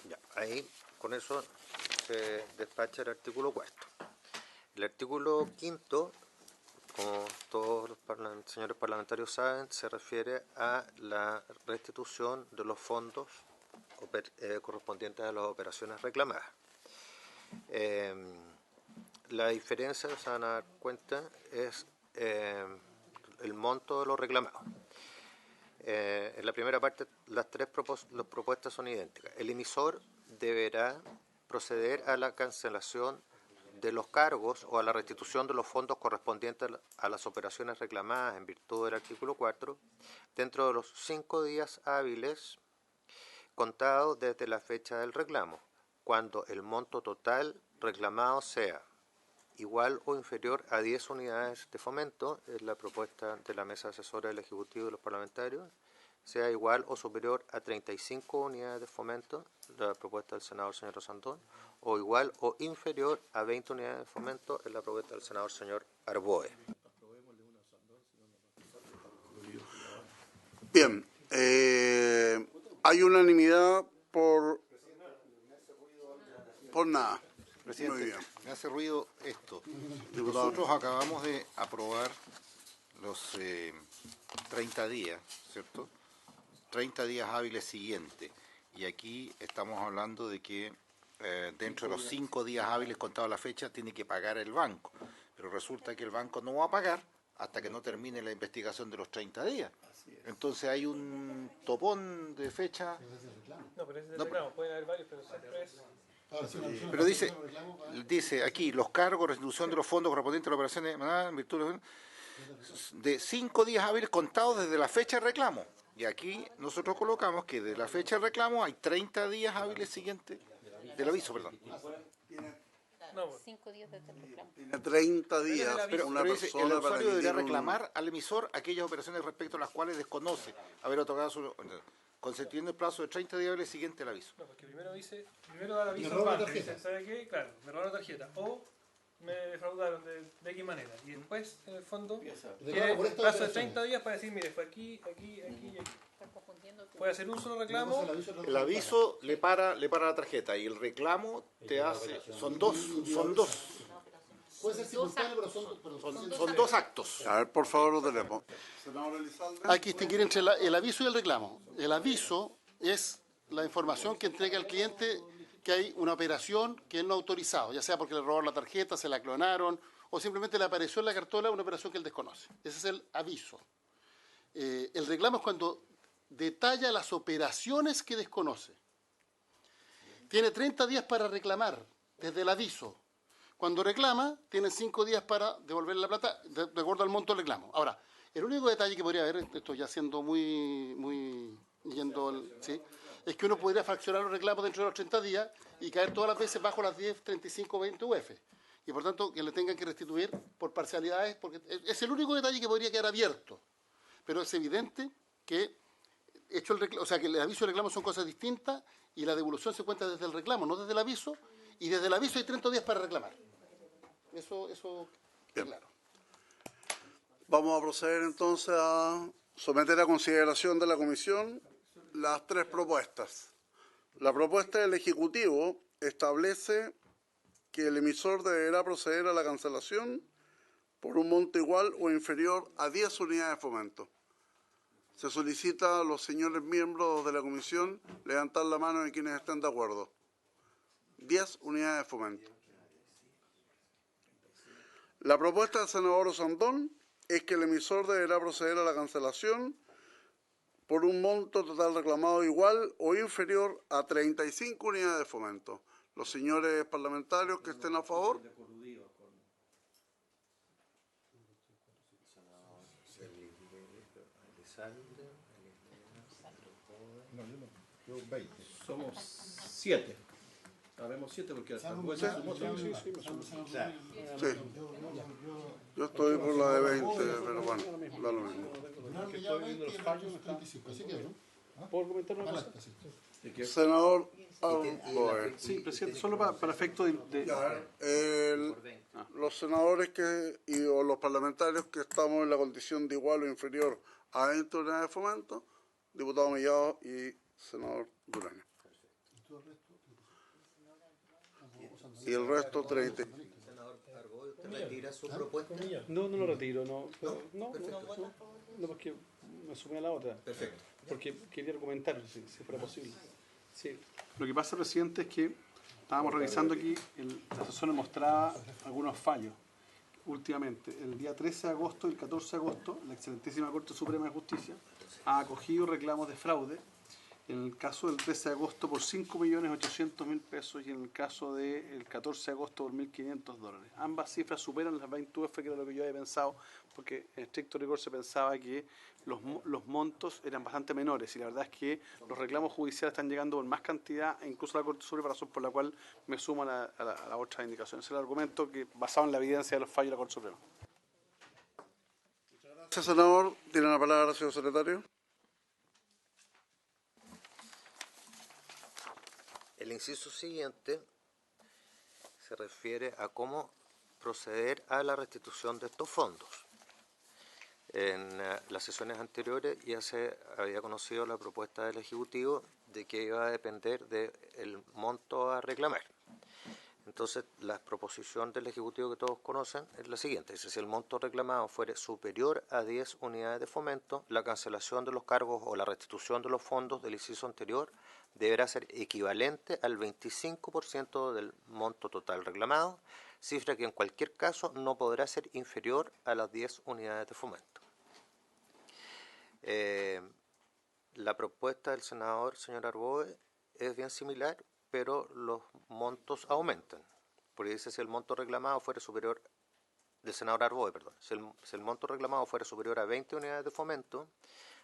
Ya, ahí con eso se despacha el artículo 4. El artículo 5, como todos los señores parlamentarios saben, se refiere a la restitución de los fondos correspondientes a las operaciones reclamadas. La diferencia, se van a dar cuenta, es el monto de lo reclamado. En la primera parte, las propuestas son idénticas. El emisor deberá proceder a la cancelación de los cargos o a la restitución de los fondos correspondientes a las operaciones reclamadas en virtud del artículo 4 dentro de los 5 días hábiles contados desde la fecha del reclamo, cuando el monto total reclamado sea igual o inferior a 10 unidades de fomento, es la propuesta de la Mesa Asesora del Ejecutivo y de los parlamentarios, sea igual o superior a 35 unidades de fomento, la propuesta del senador señor Rosandón, o igual o inferior a 20 unidades de fomento, es la propuesta del senador señor Arboe. Bien, hay unanimidad por nada. Presidente, Muy bien. me hace ruido esto. Diputado. Nosotros acabamos de aprobar los 30 días, ¿cierto? 30 días hábiles siguientes. Y aquí estamos hablando de que dentro de los 5 días hábiles contados la fecha tiene que pagar el banco. Pero resulta que el banco no va a pagar hasta que no termine la investigación de los 30 días. Entonces hay un topón de fecha. No, pero ese es el reclamo. Pueden haber varios, pero siempre es... Pero dice aquí, los cargos, restitución de los fondos correspondientes a las operaciones en virtud de 5 días hábiles contados desde la fecha de reclamo. Y aquí nosotros colocamos que de la fecha de reclamo hay 30 días hábiles siguientes del aviso, perdón. No, 5 días desde el reclamo. Tiene 30 días Pero una dice, persona el para usuario debería emitir un- reclamar al emisor aquellas operaciones respecto a las cuales desconoce haber otorgado su... concediendo el plazo de 30 días hábiles siguiente al aviso. no, porque primero da el aviso Me al robaron banco. la tarjeta. Dice, ¿sabe qué? Claro, me robaron la tarjeta. O me defraudaron de X manera. Y después, en el fondo, tiene por esta plazo de operación. 30 días para decir, mire, fue aquí, aquí, aquí y aquí. Puede hacer un solo reclamo. El aviso le para la tarjeta y el reclamo te hace... Son dos Puede ser simultáneo, pero son dos actos. A ver, por favor, lo tenemos. Senador Elizalde. hay que distinguir entre el aviso y el reclamo. El aviso es la información que entrega al cliente que hay una operación que él no ha autorizado, ya sea porque le robaron la tarjeta, se la clonaron o simplemente le apareció en la cartola una operación que él desconoce. Ese es el aviso. El reclamo es cuando detalla las operaciones que desconoce. Tiene 30 días para reclamar desde el aviso. Cuando reclama, tiene 5 días para devolver la plata de acuerdo al monto del reclamo. Ahora, el único detalle que podría haber, esto ya siendo muy ¿sí? Es que uno podría fraccionar los reclamos dentro de los 30 días y caer todas las veces bajo las 10, 35, 20 UF. Y por tanto, que le tengan que restituir por parcialidades, porque es el único detalle que podría quedar abierto. Pero es evidente que hecho el reclamo, o sea, que el aviso y el reclamo son cosas distintas y la devolución se cuenta desde el reclamo, no desde el aviso, y desde el aviso hay 30 días para reclamar. Eso es claro. Vamos a proceder entonces a someter a consideración de la comisión las 3 propuestas. La propuesta del Ejecutivo establece que el emisor deberá proceder a la cancelación por un monto igual o inferior a 10 unidades de fomento. Se solicita a los señores miembros de la comisión levantar la mano de quienes estén de acuerdo. 10 unidades de fomento. La propuesta del senador Osandón es que el emisor deberá proceder a la cancelación por un monto total reclamado igual o inferior a 35 unidades de fomento. Los señores parlamentarios que estén a favor. Somos 7. Habemos 7 porque hasta el juez se sumó. Sí. Yo estoy por la de 20, pero bueno, da lo mismo. Que estoy viendo los fallos. ¿Puedo comentar una cosa? Senador Arboe. Sí, presidente, solo para efecto Los senadores o los parlamentarios que estamos en la condición de igual o inferior a 20 unidades de fomento, diputado Mellado y senador Durán. Y el resto 30. Senador Arboe, ¿usted retira su propuesta? No lo retiro, no, porque me sumé a la otra. Perfecto. Porque quería argumentar, si fuera posible. Sí. Lo que pasa, presidente, es que estábamos revisando aquí, el asesor nos mostraba algunos fallos últimamente. El día 13 de agosto y el 14 de agosto, la excelentísima Corte Suprema de Justicia ha acogido reclamos de fraude En el caso del 13 de agosto por 5.800.000 pesos y en el caso del 14 de agosto por $1.500. Ambas cifras superan las 20 UF, que era lo que yo había pensado, porque en estricto rigor se pensaba que los montos eran bastante menores y la verdad es que los reclamos judiciales están llegando por más cantidad e incluso a la Corte Suprema, razón por la cual me sumo a la otra indicación. Ese es el argumento que basado en la evidencia de los fallos de la Corte Suprema. Gracias, senador. Tiene la palabra, señor secretario. El inciso siguiente se refiere a cómo proceder a la restitución de estos fondos. En las sesiones anteriores ya se había conocido la propuesta del Ejecutivo de que iba a depender del monto a reclamar. Entonces, la proposición del Ejecutivo que todos conocen es la siguiente. Dice, si el monto reclamado fuere superior a 10 unidades de fomento, la cancelación de los cargos o la restitución de los fondos del inciso anterior deberá ser equivalente al 25% del monto total reclamado, cifra que en cualquier caso no podrá ser inferior a las 10 unidades de fomento. La propuesta del senador, señor Arboe, es bien similar, pero los montos aumentan. Porque dice, si el monto reclamado fuera superior, del senador Arboe, perdón, si el monto reclamado fuera superior a 20 unidades de fomento,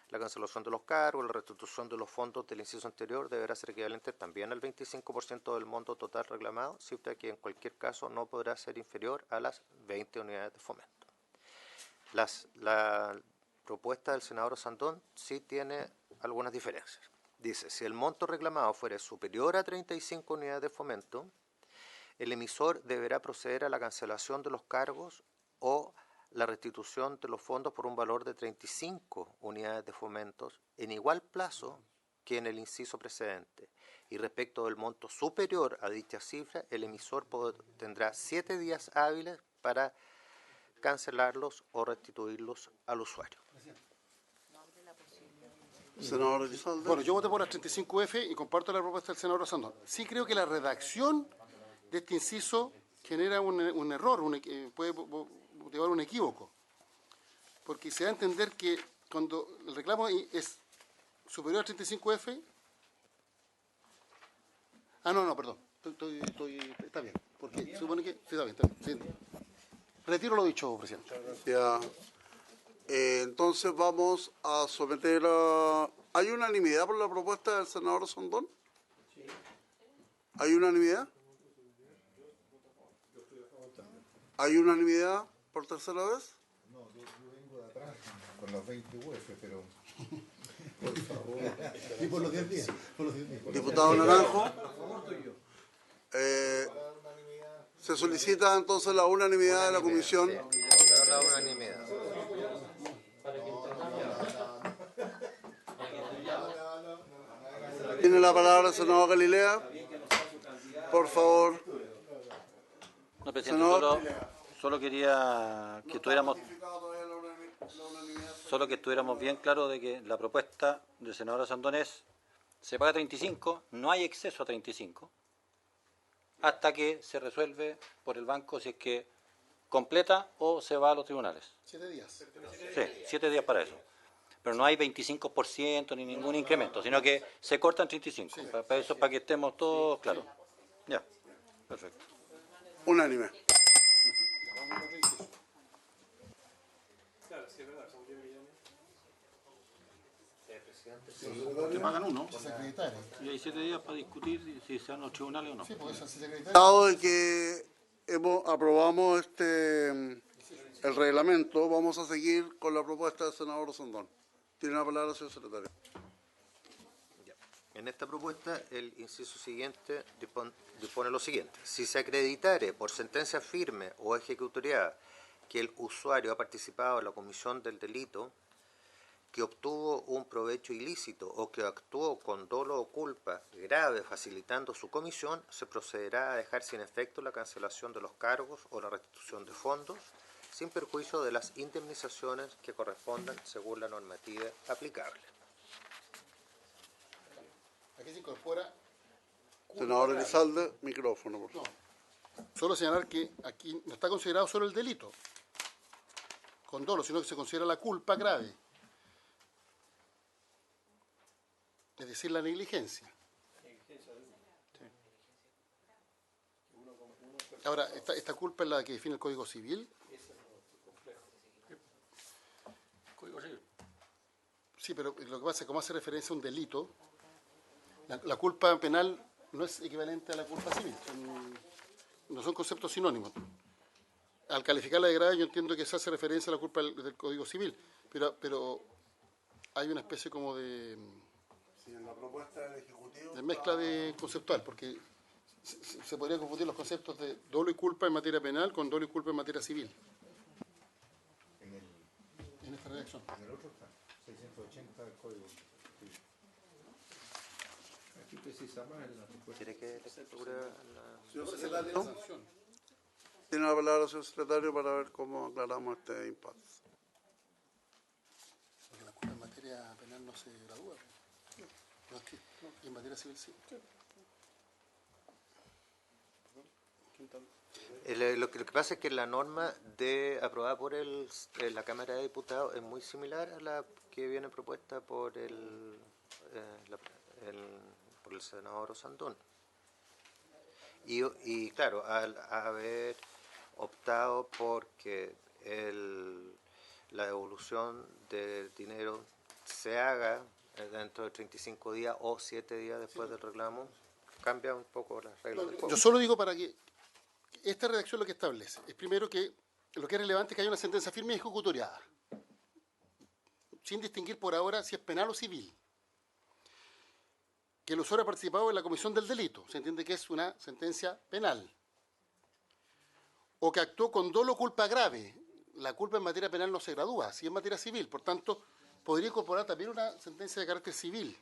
la cancelación de los cargos, la restitución de los fondos del inciso anterior deberá ser equivalente también al 25% del monto total reclamado, cifra que en cualquier caso no podrá ser inferior a las 20 unidades de fomento. La propuesta del senador Sandón sí tiene algunas diferencias. Dice, si el monto reclamado fuera superior a 35 unidades de fomento, el emisor deberá proceder a la cancelación de los cargos o la restitución de los fondos por un valor de 35 unidades de fomentos en igual plazo que en el inciso precedente. Y respecto del monto superior a dicha cifra, el emisor tendrá 7 días hábiles para cancelarlos o restituirlos al usuario. Senador Elizalde. Bueno, yo voté por las 35F y comparto la propuesta del senador Sandón. Sí creo que la redacción de este inciso genera un error, puede llevar un equívoco, porque se da a entender que cuando el reclamo es superior a 35F... no, perdón, está bien, porque supone que... Sí, está bien, sí. Retiro lo dicho, presidente. Gracias. Entonces vamos a someter a... ¿Hay unanimidad por la propuesta del senador Sandón? Sí. ¿Hay unanimidad? ¿Hay unanimidad por tercera vez? No, yo vengo de atrás con los 20 UF, pero... Por favor. Y por los 10 días. Diputado Naranjo. Se solicita entonces la unanimidad de la comisión. La unanimidad. Tiene la palabra el senador Galilea. Por favor. No, presidente, solo quería que estuviéramos bien claros de que la propuesta del senador Sandón es, se paga 35, no hay exceso a 35, hasta que se resuelve por el banco si es que completa o se va a los tribunales. 7 días. Sí, 7 días para eso. Pero no hay 25% ni ningún incremento, sino que se cortan 35. Sí. Para eso, para que estemos todos claros. Ya, perfecto. Unánime. Que pagan uno. Y hay 7 días para discutir si se van los tribunales o no. Sí, pues eso, Dado de que aprobamos el reglamento, vamos a seguir con la propuesta del senador Sandón. Tiene la palabra, señor secretario. En esta propuesta, el inciso siguiente dispone lo siguiente. Si se acreditare por sentencia firme o ejecutoriada que el usuario ha participado en la comisión del delito, que obtuvo un provecho ilícito o que actuó con dolo o culpa grave facilitando su comisión, se procederá a dejar sin efecto la cancelación de los cargos o la restitución de fondos, sin perjuicio de las indemnizaciones que correspondan según la normativa aplicable. Aquí se incorpora... Senador Elizalde, micrófono, por favor. No. Solo señalar que aquí no está considerado solo el delito con dolo, sino que se considera la culpa grave. es decir, la negligencia. Ahora, esta culpa es la que define el Código Civil. Sí, pero lo que pasa es que como hace referencia a un delito, la culpa penal no es equivalente a la culpa civil, no son conceptos sinónimos. Al calificarla de grave yo entiendo que se hace referencia a la culpa del Código Civil, pero hay una especie como de, Sí, en la propuesta del Ejecutivo de mezcla de conceptual, porque se podrían confundir los conceptos de dolo y culpa en materia penal con dolo y culpa en materia civil. En esta redacción. En el otro está, 680 del Código Civil. Aquí precisa más en la respuesta. ¿Quiere que lectura la... Señor secretario, tiene la palabra el señor secretario para ver cómo aclaramos este impasse. Porque la culpa en materia penal no se gradúa. No es que, y en materia civil sí. Lo que pasa es que la norma aprobada por la Cámara de Diputados es muy similar a la que viene propuesta por por el senador Osandón. Y claro, al haber optado porque la devolución del dinero se haga dentro de 35 días o 7 días después del reclamo, cambia un poco las reglas del juego. Yo solo digo para que esta redacción lo que establece es primero que lo que es relevante es que haya una sentencia firme y ejecutoriada, sin distinguir por ahora si es penal o civil. Que el usuario ha participado en la comisión del delito, se entiende que es una sentencia penal. O que actuó con dolo o culpa grave. La culpa en materia penal no se gradúa, si es materia civil, por tanto, podría incorporar también una sentencia de carácter civil.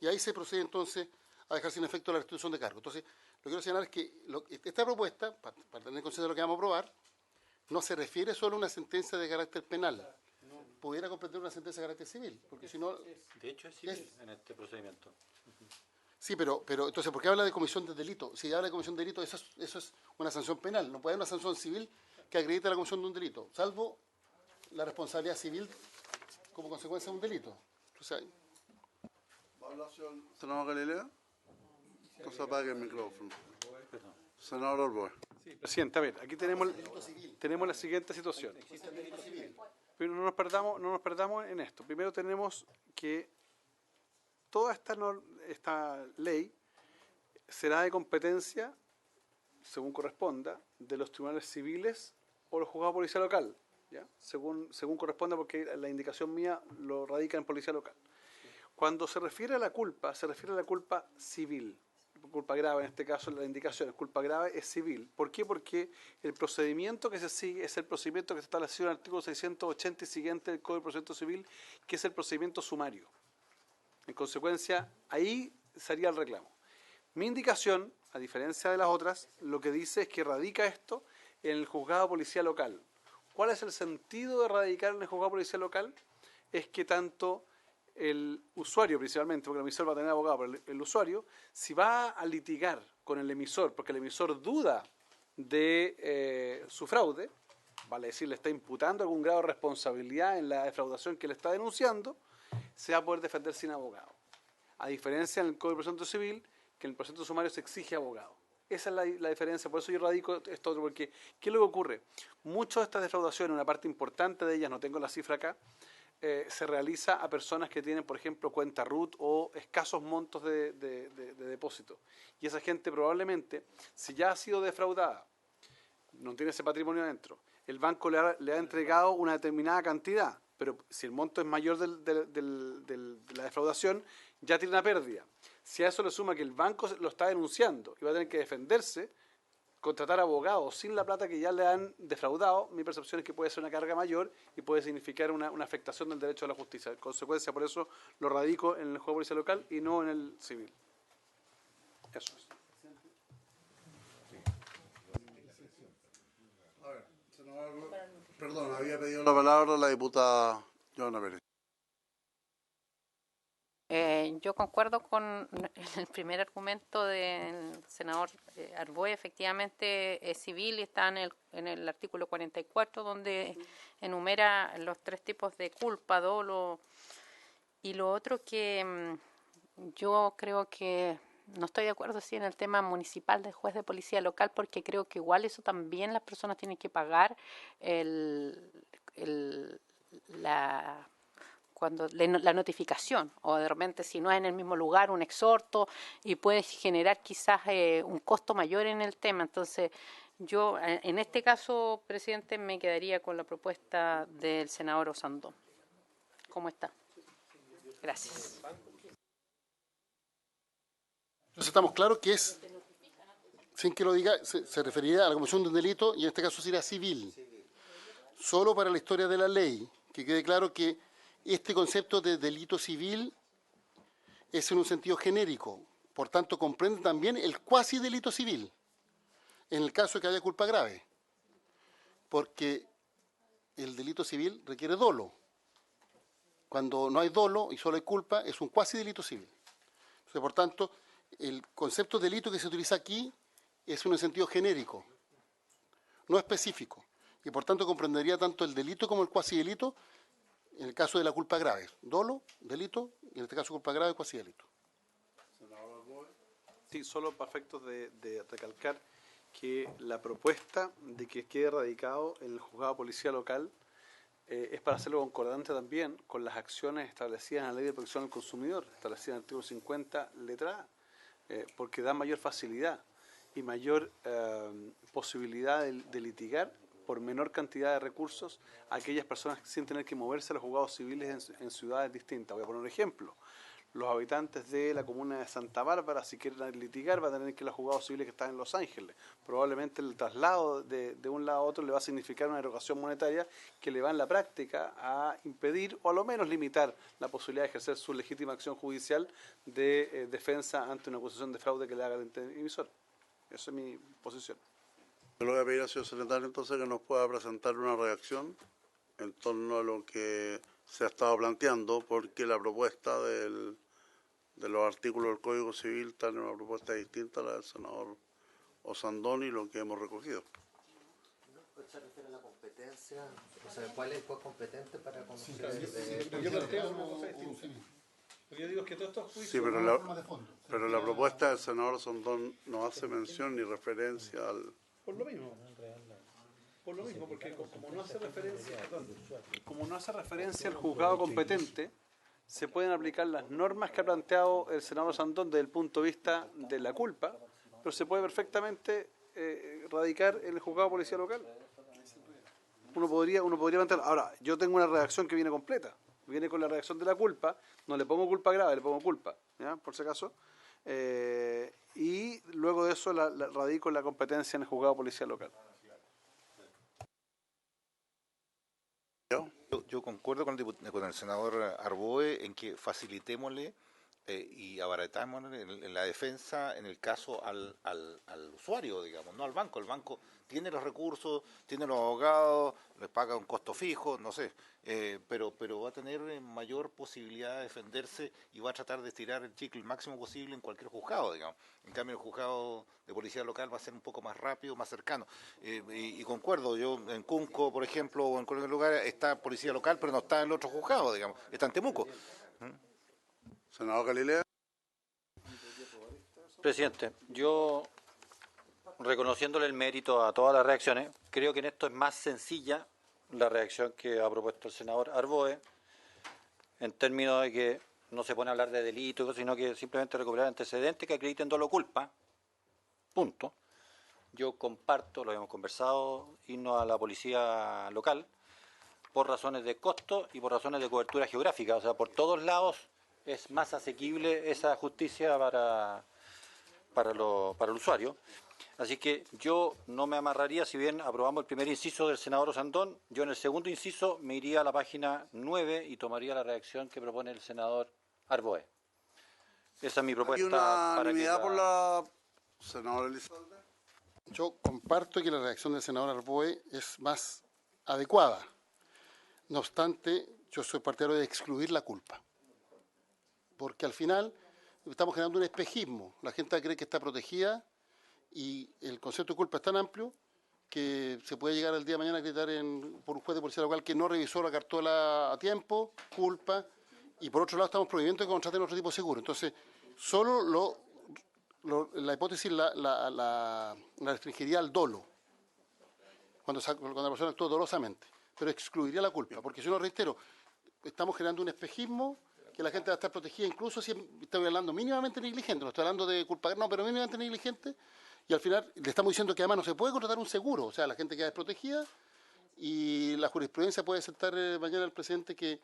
Y ahí se procede entonces a dejar sin efecto la restitución de cargo. Entonces, lo que quiero señalar es que esta propuesta, para tener conciencia de lo que vamos a aprobar, no se refiere solo a una sentencia de carácter penal. Pudiera comprender una sentencia de carácter civil, porque si no... De hecho es civil en este procedimiento. Sí, pero entonces, ¿por qué habla de comisión de delito? Si habla de comisión de delito, eso es una sanción penal. No puede haber una sanción civil que acredite la comisión de un delito, salvo la responsabilidad civil como consecuencia de un delito. Entonces, ¿Va a hablar senador Galilea? No se apague el micrófono. Senador Orboe. Sí, presidente, a ver, aquí tenemos la siguiente situación. Pero no nos perdamos en esto. Primero tenemos que toda esta ley será de competencia, según corresponda, de los tribunales civiles o los juzgados de policía local, ¿ya? Según corresponda, porque la indicación mía lo radica en policía local. Cuando se refiere a la culpa, se refiere a la culpa civil. Culpa grave, en este caso la indicación es culpa grave, es civil. ¿Por qué? Porque el procedimiento que se sigue es el procedimiento que está establecido en el artículo 680 y siguiente del Código de Procedimiento Civil, que es el procedimiento sumario. En consecuencia, ahí sería el reclamo. Mi indicación, a diferencia de las otras, lo que dice es que radica esto en el juzgado de policía local. ¿Cuál es el sentido de radicar en el juzgado de policía local? Es que tanto el usuario principalmente, porque el emisor va a tener abogado, pero el usuario, si va a litigar con el emisor, porque el emisor duda de su fraude, vale decir, le está imputando algún grado de responsabilidad en la defraudación que le está denunciando, se va a poder defender sin abogado. A diferencia en el Código de Procedimiento Civil, que en el procedimiento sumario se exige abogado. Esa es la diferencia, por eso yo radico esto otro, porque ¿qué es lo que ocurre? Muchas de estas defraudaciones, una parte importante de ellas, no tengo la cifra acá, se realiza a personas que tienen, por ejemplo, cuenta RUT o escasos montos de depósito. Y esa gente probablemente, si ya ha sido defraudada, no tiene ese patrimonio adentro, el banco le ha entregado una determinada cantidad, pero si el monto es mayor de la defraudación, ya tiene una pérdida. Si a eso le suma que el banco lo está denunciando y va a tener que defenderse, contratar abogados sin la plata que ya le han defraudado, mi percepción es que puede ser una carga mayor y puede significar una afectación del derecho a la justicia. En consecuencia, por eso lo radico en el juego de policía local y no en el civil. Eso es. A ver, senador, perdón, había pedido la palabra la diputada Joana Pérez. Yo concuerdo con el primer argumento del senador Arboe. Efectivamente es civil y está en el artículo 44, donde enumera los tres tipos de culpa, dolo, y lo otro que yo creo que no estoy de acuerdo en el tema municipal del juez de policía local, porque creo que igual eso también las personas tienen que pagar la notificación, o de repente si no es en el mismo lugar un exhorto, y puede generar quizás un costo mayor en el tema. Entonces yo en este caso, presidente, me quedaría con la propuesta del senador Osandón. ¿Cómo está? Gracias. Entonces estamos claros que es, sin que lo diga, se referiría a la comisión de un delito y en este caso sería civil. Solo para la historia de la ley, que quede claro que este concepto de delito civil es en un sentido genérico, por tanto comprende también el cuasi delito civil, en el caso de que haya culpa grave, porque el delito civil requiere dolo. Cuando no hay dolo y solo hay culpa, es un cuasi delito civil. Entonces, por tanto, el concepto de delito que se utiliza aquí es en un sentido genérico, no específico, y por tanto comprendería tanto el delito como el cuasi delito en el caso de la culpa grave. Dolo, delito, y en este caso culpa grave, cuasi delito. Sí, solo para efectos de recalcar que la propuesta de que quede radicado en el juzgado de policía local es para hacerlo concordante también con las acciones establecidas en la Ley de Protección al Consumidor, establecida en el artículo 50, letra A, porque da mayor facilidad y mayor posibilidad de litigar por menor cantidad de recursos a aquellas personas sin tener que moverse a los juzgados civiles en ciudades distintas. Voy a poner un ejemplo. Los habitantes de la comuna de Santa Bárbara, si quieren litigar, van a tener que ir a los juzgados civiles que están en Los Ángeles. Probablemente el traslado de un lado a otro le va a significar una erogación monetaria que le va en la práctica a impedir o a lo menos limitar la posibilidad de ejercer su legítima acción judicial de defensa ante una acusación de fraude que le haga el ente emisor. Esa es mi posición. Yo le voy a pedir al señor secretario entonces que nos pueda presentar una reacción en torno a lo que se ha estado planteando, porque la propuesta de los artículos del Código Civil está en una propuesta distinta a la del senador Osandón y lo que hemos recogido. ¿Se refiere a la competencia? O sea, ¿cuál es el juez competente para conocer? Yo planteo una cosa distinta. Lo que yo digo es que todos estos juicios... Sí, pero la propuesta del senador Osandón no hace mención ni referencia al... Por lo mismo. Por lo mismo, porque como no hace referencia... Como no hace referencia al juzgado competente, se pueden aplicar las normas que ha planteado el senador Sandón desde el punto de vista de la culpa, pero se puede perfectamente radicar en el juzgado de policía local. Uno podría plantear. Ahora, yo tengo una redacción que viene completa, viene con la redacción de la culpa, no le pongo culpa grave, le pongo culpa, ¿ya? Por si acaso, y luego de eso la radico en la competencia en el juzgado de policía local. Yo concuerdo con el senador Arboe en que facilitémosle y abaratámosle en la defensa en el caso al usuario, digamos, no al banco. El banco tiene los recursos, tiene los abogados, les paga un costo fijo, no sé, pero va a tener mayor posibilidad de defenderse y va a tratar de estirar el chicle el máximo posible en cualquier juzgado, digamos. En cambio, el juzgado de policía local va a ser un poco más rápido, más cercano. Y concuerdo, yo en Cunco, por ejemplo, o en cualquier lugar está policía local, pero no está en el otro juzgado, digamos, está en Temuco. Senador Galilea. Presidente, yo, reconociéndole el mérito a todas las reacciones, creo que en esto es más sencilla la reacción que ha propuesto el senador Arboe, en términos de que no se pone a hablar de delito, sino que simplemente recuperar antecedentes que acrediten dolo culpa, punto. Yo comparto, lo hemos conversado, irnos a la policía local por razones de costo y por razones de cobertura geográfica, o sea, por todos lados es más asequible esa justicia para el usuario. Así que yo no me amarraría, si bien aprobamos el primer inciso del senador Osandón, yo en el segundo inciso me iría a la página 9 y tomaría la redacción que propone el senador Arboe. Esa es mi propuesta. ¿Hay unanimidad por la senadora Elizalde? Yo comparto que la redacción del senador Arboe es más adecuada. No obstante, yo soy partidario de excluir la culpa. Porque al final estamos generando un espejismo. La gente cree que está protegida y el concepto de culpa es tan amplio que se puede llegar el día de mañana a gritar por un juez de policía local que no revisó la cartola a tiempo, culpa, y por otro lado estamos prohibiendo que contraten otro tipo de seguro. Entonces, solo la hipótesis la restringiría al dolo, cuando la persona actuó dolosamente, pero excluiría la culpa, porque si no, reitero, estamos generando un espejismo que la gente va a estar protegida, incluso si estoy hablando mínimamente negligente, no estoy hablando de culpa, no, pero mínimamente negligente, y al final le estamos diciendo que además no se puede contratar un seguro, o sea, la gente queda desprotegida, y la jurisprudencia puede aceptar mañana al presidente que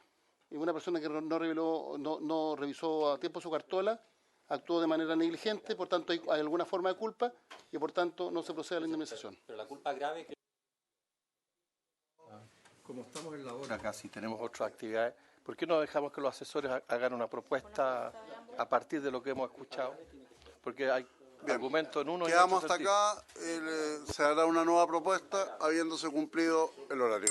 una persona que no revisó a tiempo su cartola actuó de manera negligente, por tanto hay alguna forma de culpa y por tanto no se procede a la indemnización. Pero la culpa grave que... Como estamos en la hora casi, tenemos otras actividades, ¿por qué no dejamos que los asesores hagan una propuesta a partir de lo que hemos escuchado? Porque hay argumentos en uno y quedamos otro hasta acá, se hará una nueva propuesta habiéndose cumplido el horario.